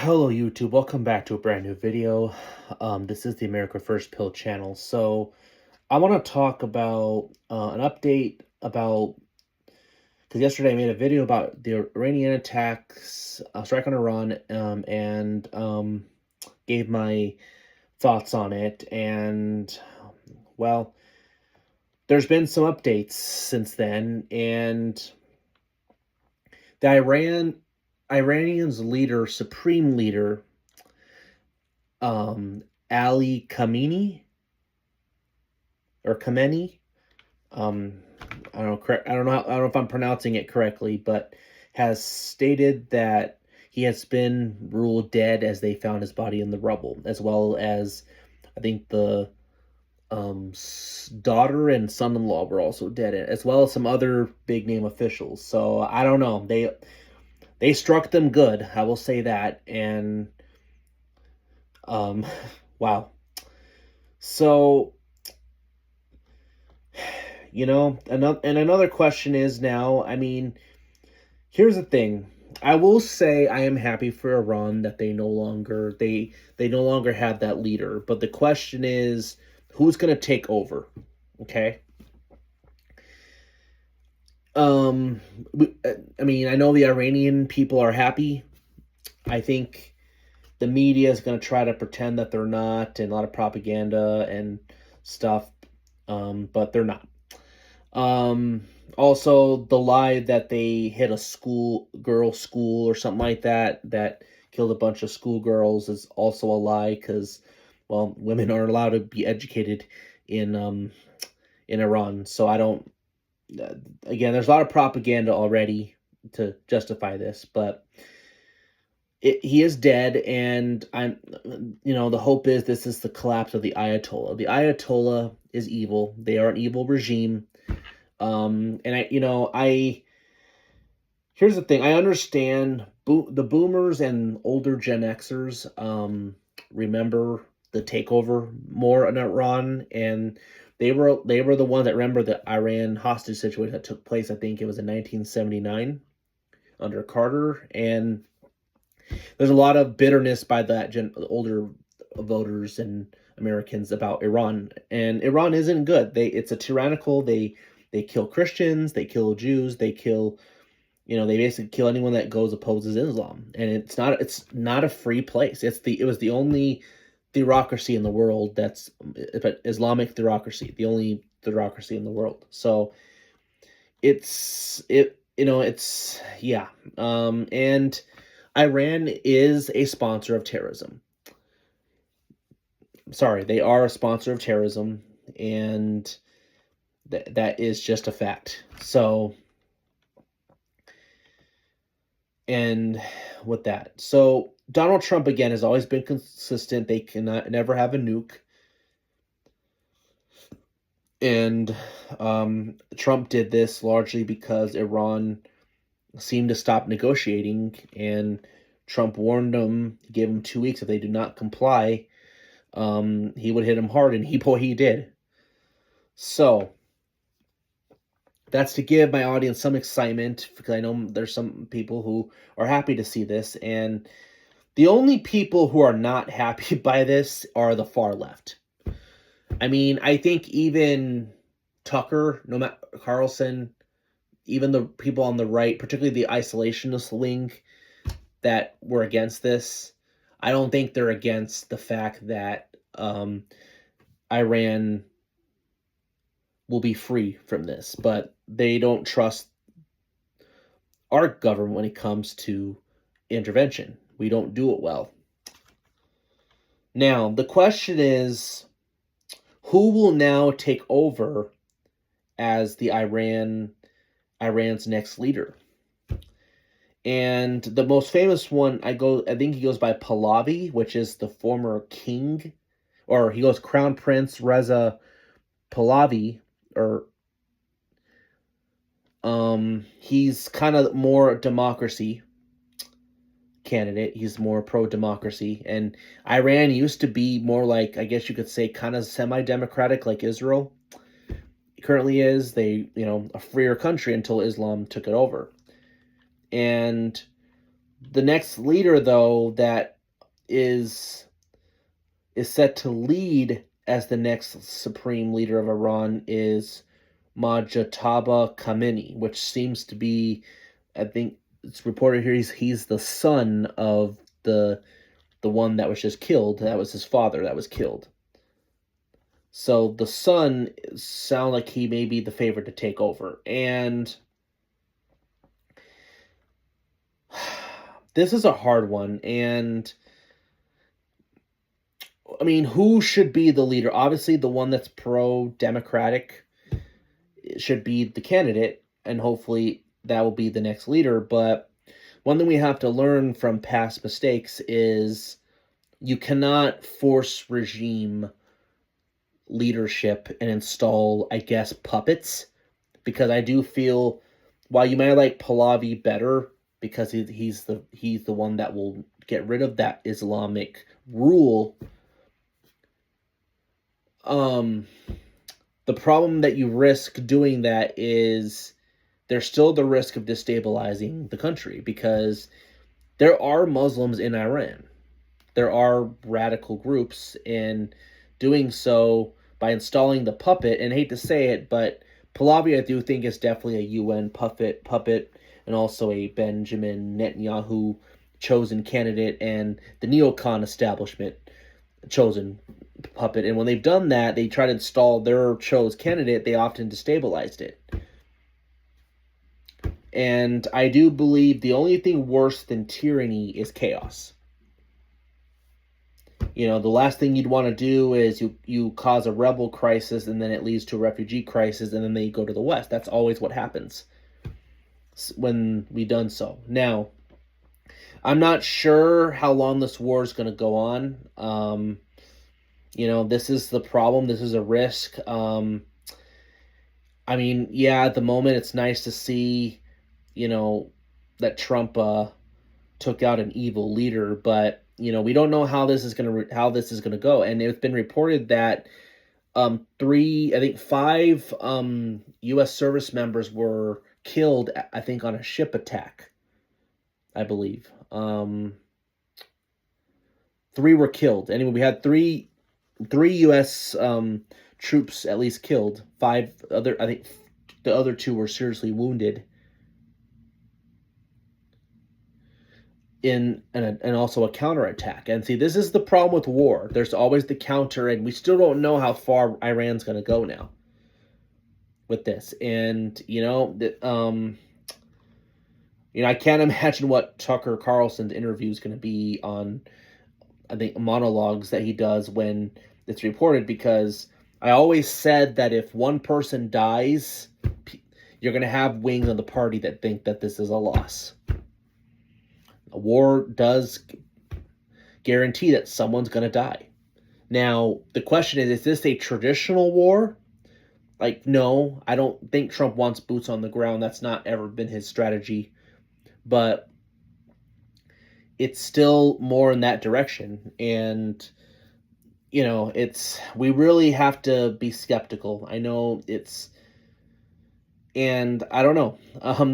Hello YouTube, welcome back to a brand new video. This is the America First Pill channel. So I want to talk about an update about, because yesterday I made a video about the Iranian attacks, strike on Iran, and gave my thoughts on it. And well, there's been some updates since then, and the Iranians leader, supreme leader, Ali Khamenei or Khamenei. Um, I don't know if I'm pronouncing it correctly, but has stated that he has been ruled dead as they found his body in the rubble, as well as I think the daughter and son-in-law were also dead, as well as some other big name officials. So I don't know. They struck them good. I will say that. And um, wow. So another question is now, I mean, here's the thing. I will say I am happy for Iran that they no longer have that leader, but the question is who's going to take over? Okay? I mean, I know the Iranian people are happy. I think the media is going to try to pretend that they're not, and a lot of propaganda and stuff, but they're not. Also the lie that they hit a girl school or something like that killed a bunch of schoolgirls is also a lie, because, well, women aren't allowed to be educated in Iran. So I don't, again, there's a lot of propaganda already to justify this, but he is dead, and the hope is this is the collapse of the Ayatollah. The Ayatollah is evil. They are an evil regime. Here's the thing. I understand the boomers and older Gen Xers remember the takeover more in Iran, and they were the ones that remember the Iran hostage situation that took place. I think it was in 1979 under Carter, and there's a lot of bitterness by older voters and Americans about Iran, and Iran isn't good. It's a tyrannical. They kill Christians, they kill Jews, they basically kill anyone that opposes Islam. And it's not a free place. It was the only theocracy in the world that's Islamic theocracy, the only theocracy in the world. So and Iran is a sponsor of terrorism. Sorry, they are a sponsor of terrorism, and that is just a fact. So, and with that, so Donald Trump again has always been consistent. They cannot never have a nuke, and Trump did this largely because Iran seemed to stop negotiating, and Trump warned them, gave them 2 weeks. If they do not comply, he would hit them hard, and he did. So that's to give my audience some excitement, because I know there's some people who are happy to see this, and the only people who are not happy by this are the far left. I mean, I think even Tucker, Carlson, even the people on the right, particularly the isolationist wing that were against this, I don't think they're against the fact that Iran will be free from this, but they don't trust our government when it comes to intervention. We don't do it well. Now, the question is, who will now take over as the Iran's next leader? And the most famous one, I think he goes by Pahlavi, which is the former king, or he goes Crown Prince Reza Pahlavi, or he's kind of more democracy candidate. He's more pro-democracy, and Iran used to be more like, I guess you could say, kind of semi-democratic like Israel currently is. They, a freer country until Islam took it over. And The next leader, though, that is set to lead as the next supreme leader of Iran is Mojtaba Khamenei, which seems to be, I think it's reported here, he's the son of the one that was just killed. That was his father that was killed. So the son sound like he may be the favorite to take over. And this is a hard one. And I mean, who should be the leader? Obviously, the one that's pro-democratic should be the candidate, and hopefully that will be the next leader. But one thing we have to learn from past mistakes is you cannot force regime leadership and install, I guess, puppets. Because I do feel, while you might like Pahlavi better because he's the one that will get rid of that Islamic rule, the problem that you risk doing that is there's still the risk of destabilizing the country, because there are Muslims in Iran. There are radical groups, and doing so by installing the puppet, and I hate to say it, but Pahlavi, I do think, is definitely a UN puppet, and also a Benjamin Netanyahu chosen candidate, and the neocon establishment chosen puppet. And when they've done that, they try to install their chose candidate, they often destabilized it. And I do believe the only thing worse than tyranny is chaos. You know, the last thing you'd want to do is you cause a rebel crisis, and then it leads to a refugee crisis, and then they go to the West. That's always what happens when we done so. Now, I'm not sure how long this war is going to go on. You know, this is the problem. This is a risk. I mean, yeah, at the moment it's nice to see, you know, that Trump took out an evil leader, but you know, we don't know how this is gonna go. And it's been reported that 5 U.S. service members were killed, I think, on a ship attack. I believe 3 were killed. Anyway, we had three U.S. Troops at least killed. 5 other, I think, the other 2 were seriously wounded. And also a counterattack. And see, this is the problem with war. There's always the counter, and we still don't know how far Iran's going to go now with this. And I can't imagine what Tucker Carlson's interview is going to be on. I think monologues that he does when it's reported, because I always said that if one person dies, you're going to have wings on the party that think that this is a loss. A war does guarantee that someone's going to die. Now, the question is this a traditional war? Like, no, I don't think Trump wants boots on the ground. That's not ever been his strategy. But it's still more in that direction. And, you know, we really have to be skeptical. I know and I don't know.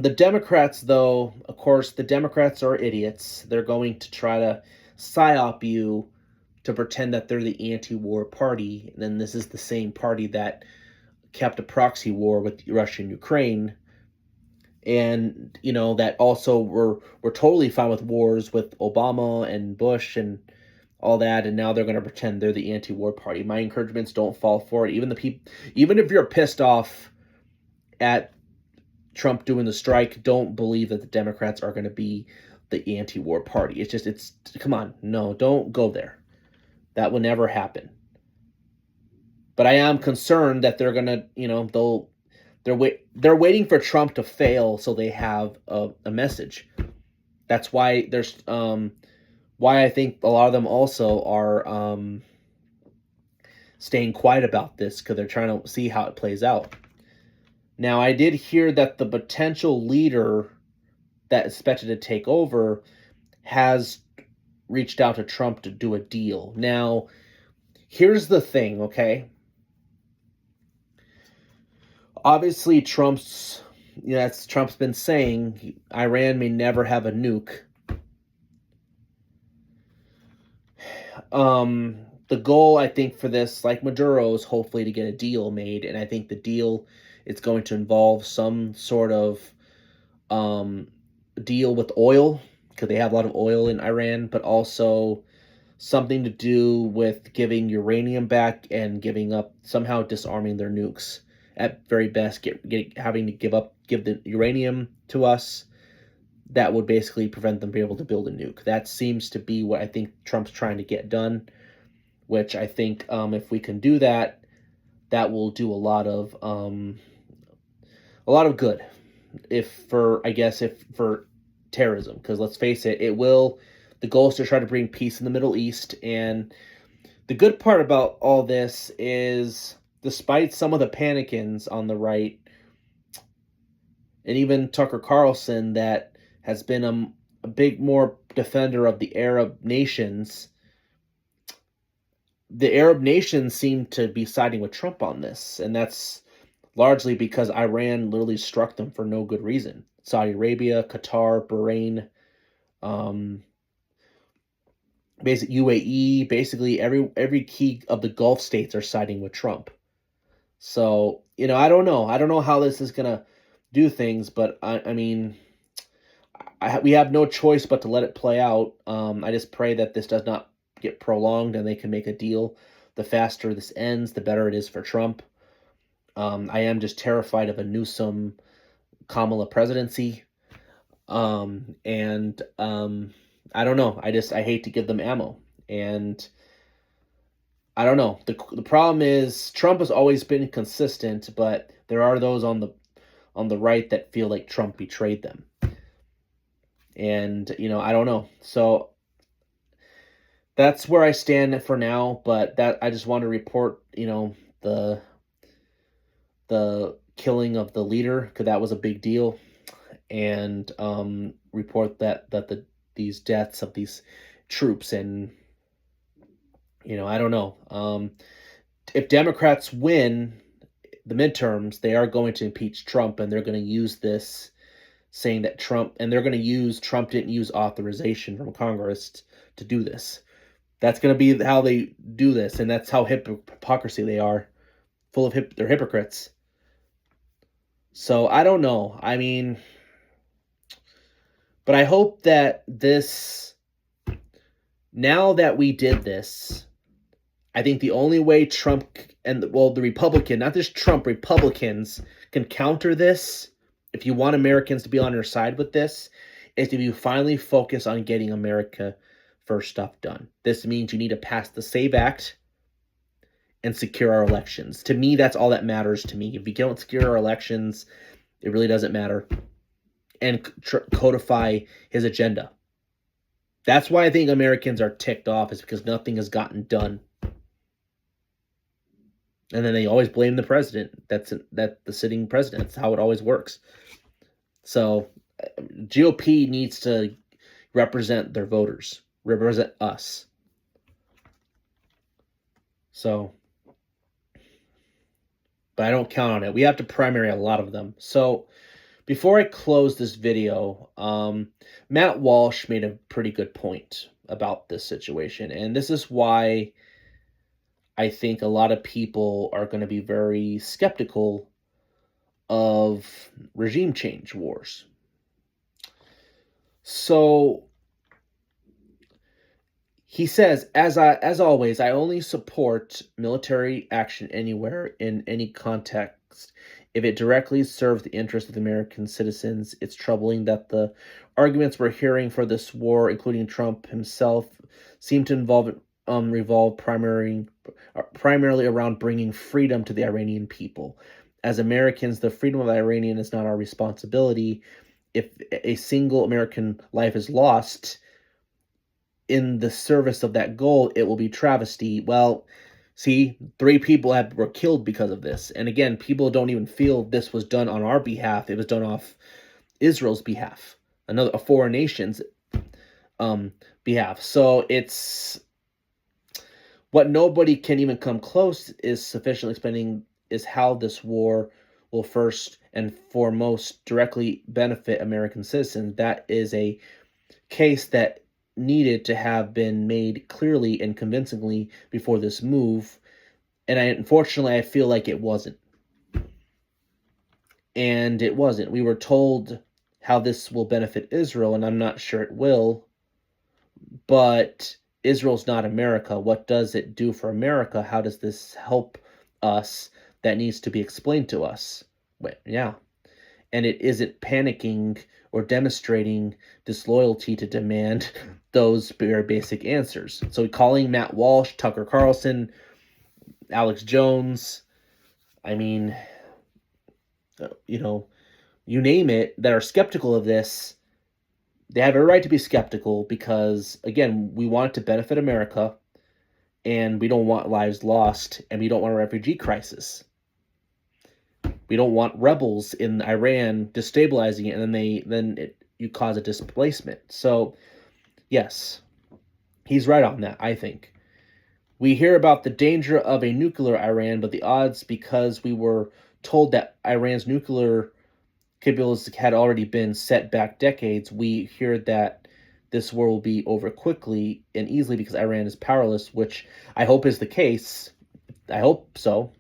The Democrats, though, of course, the Democrats are idiots. They're going to try to psyop you to pretend that they're the anti-war party. And then this is the same party that kept a proxy war with Russia and Ukraine. And, you know, that also were totally fine with wars with Obama and Bush and all that. And now they're going to pretend they're the anti-war party. My encouragements, don't fall for it. Even if you're pissed off at Trump doing the strike, don't believe that the Democrats are going to be the anti-war party. Come on, no, don't go there. That will never happen. But I am concerned that they're going to, you know, they're waiting for Trump to fail so they have a message. That's why why I think a lot of them also are staying quiet about this, because they're trying to see how it plays out. Now, I did hear that the potential leader that is expected to take over has reached out to Trump to do a deal. Now, here's the thing, okay? Obviously, Trump's been saying Iran may never have a nuke. the goal, I think, for this, like Maduro, is hopefully to get a deal made, and I think the deal is going to involve some sort of um, deal with oil because they have a lot of oil in Iran, but also something to do with giving uranium back and giving up, somehow disarming their nukes. At very best, having to give the uranium to us. That would basically prevent them being able to build a nuke. That seems to be what I think Trump's trying to get done. Which I think, if we can do that, that will do a lot of good. If for terrorism, because let's face it, it will. The goal is to try to bring peace in the Middle East, and the good part about all this is, despite some of the panicins on the right, and even Tucker Carlson, that has been a big more defender of the Arab nations, the Arab nations seem to be siding with Trump on this, and that's largely because Iran literally struck them for no good reason. Saudi Arabia, Qatar, Bahrain, um, basically UAE, basically every key of the Gulf states are siding with Trump. So, I don't know. I don't know how this is gonna do things, but I mean, we have no choice but to let it play out. I just pray that this does not get prolonged and they can make a deal. The faster this ends, the better it is for Trump. I am just terrified of a Newsom Kamala presidency. And I don't know. I hate to give them ammo. And I don't know. The problem is Trump has always been consistent, but there are those on the right that feel like Trump betrayed them. And, I don't know. So that's where I stand for now, but that I just want to report, the killing of the leader, because that was a big deal, and report that these deaths of these troops. And I don't know, if Democrats win the midterms, they are going to impeach Trump, and they're going to use this, saying that Trump didn't use authorization from Congress to do this. That's going to be how they do this, and that's how hypocrisy they are, full of they're hypocrites. So I don't know. I mean, but I hope that now that we did this, I think the only way Trump and not just Trump, Republicans can counter this, if you want Americans to be on your side with this, is if you finally focus on getting America first stuff done. This means you need to pass the SAVE Act and secure our elections. To me, that's all that matters to me. If you don't secure our elections, it really doesn't matter. And codify his agenda. That's why I think Americans are ticked off, is because nothing has gotten done. And then they always blame the president. The sitting president. That's how it always works. So GOP needs to represent their voters, represent us. So, but I don't count on it. We have to primary a lot of them. So before I close this video, Matt Walsh made a pretty good point about this situation. And this is why I think a lot of people are going to be very skeptical of regime change wars. So he says, as always, I only support military action anywhere in any context if it directly serves the interests of the American citizens. It's troubling that the arguments we're hearing for this war, including Trump himself, seem to revolve primarily around bringing freedom to the Iranian people. As Americans, the freedom of the Iranian is not our responsibility. If a single American life is lost in the service of that goal, it will be travesty. Well, see, 3 people were killed because of this. And again, people don't even feel this was done on our behalf. It was done off Israel's behalf, a foreign nation's behalf. So it's what nobody can even come close is sufficiently explaining is how this war will first and foremost directly benefit American citizens. That is a case that needed to have been made clearly and convincingly before this move, and unfortunately I feel like it wasn't. And it wasn't. We were told how this will benefit Israel, and I'm not sure it will, but Israel's not America. What does it do for America? How does this help us? That needs to be explained to us. Yeah. And it isn't panicking or demonstrating disloyalty to demand those very basic answers. So calling Matt Walsh, Tucker Carlson, Alex Jones, I mean, you name it, that are skeptical of this, they have a right to be skeptical because, again, we want it to benefit America, and we don't want lives lost, and we don't want a refugee crisis. We don't want rebels in Iran destabilizing it, and then you cause a displacement. So, yes, he's right on that, I think. We hear about the danger of a nuclear Iran, but the odds, because we were told that Iran's nuclear capabilities had already been set back decades, we hear that this war will be over quickly and easily because Iran is powerless, which I hope is the case. I hope so.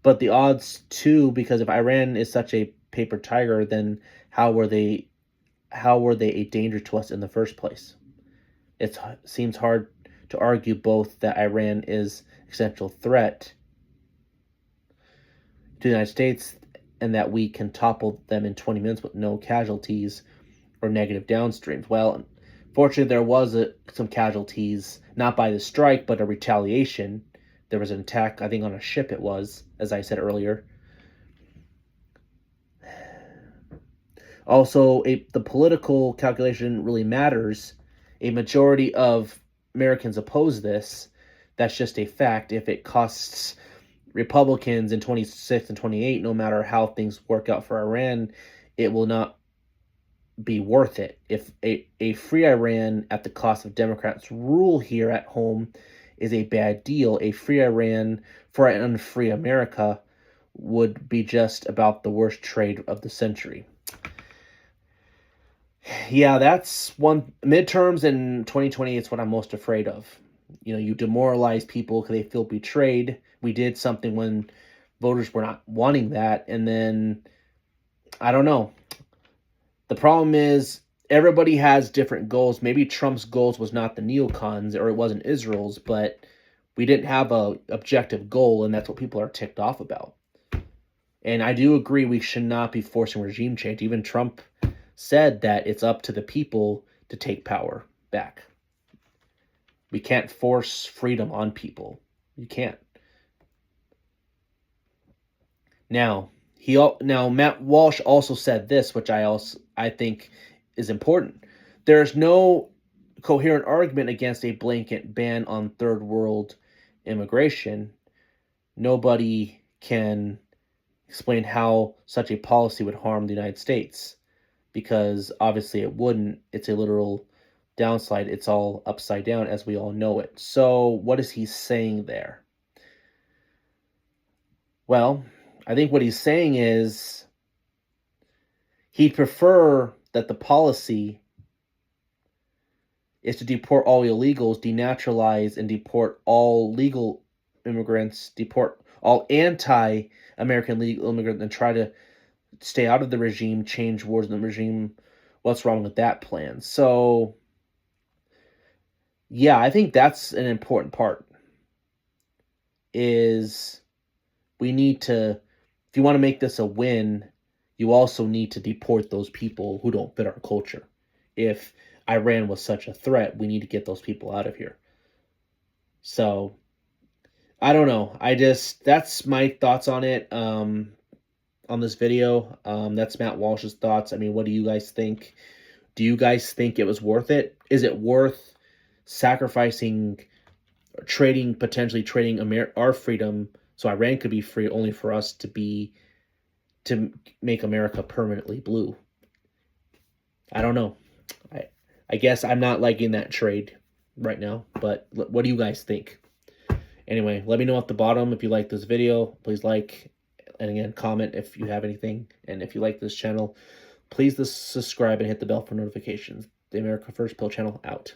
But the odds too, because if Iran is such a paper tiger, then how were they a danger to us in the first place? It seems hard to argue both that Iran is an essential threat to the United States and that we can topple them in 20 minutes with no casualties or negative downstreams. Well, fortunately, there was some casualties, not by the strike, but a retaliation. There was an attack, I think, on a ship it was, as I said earlier. Also, the political calculation really matters. A majority of Americans oppose this. That's just a fact. If it costs Republicans in 26 and 28, no matter how things work out for Iran, it will not be worth it. If a free Iran at the cost of Democrats' rule here at home is a bad deal, a free Iran for an unfree America would be just about the worst trade of the century. Yeah, that's one. Midterms in 2020 is what I'm most afraid of. You demoralize people because they feel betrayed. We did something when voters were not wanting that, and then I don't know. The problem is everybody has different goals. Maybe Trump's goals was not the neocons, or it wasn't Israel's, but we didn't have a objective goal, and that's what people are ticked off about. And I do agree we should not be forcing regime change. Even Trump said that it's up to the people to take power back. We can't force freedom on people. You can't. Now, Matt Walsh also said this, which I think is important. There's no coherent argument against a blanket ban on third world immigration. Nobody can explain how such a policy would harm the United States, because obviously it wouldn't. It's a literal downslide. It's all upside down as we all know it. So what is he saying there? Well, I think what he's saying is he'd prefer that the policy is to deport all illegals, denaturalize and deport all legal immigrants, deport all anti-American legal immigrants, and try to stay out of the regime, change wars in the regime. What's wrong with that plan? So, yeah, I think that's an important part. Is we need to, if you want to make this a win, you also need to deport those people who don't fit our culture. If Iran was such a threat, we need to get those people out of here. So, I don't know. That's my thoughts on it. On this video. That's Matt Walsh's thoughts. I mean, what do you guys think? Do you guys think it was worth it? Is it worth sacrificing, potentially trading our freedom so Iran could be free, only for us to make America permanently blue? I don't know. I guess I'm not liking that trade right now, but what do you guys think? Anyway, let me know at the bottom if you like this video. Please like, and again, comment if you have anything. And if you like this channel, Please subscribe and hit the bell for notifications. The America First Pill channel out.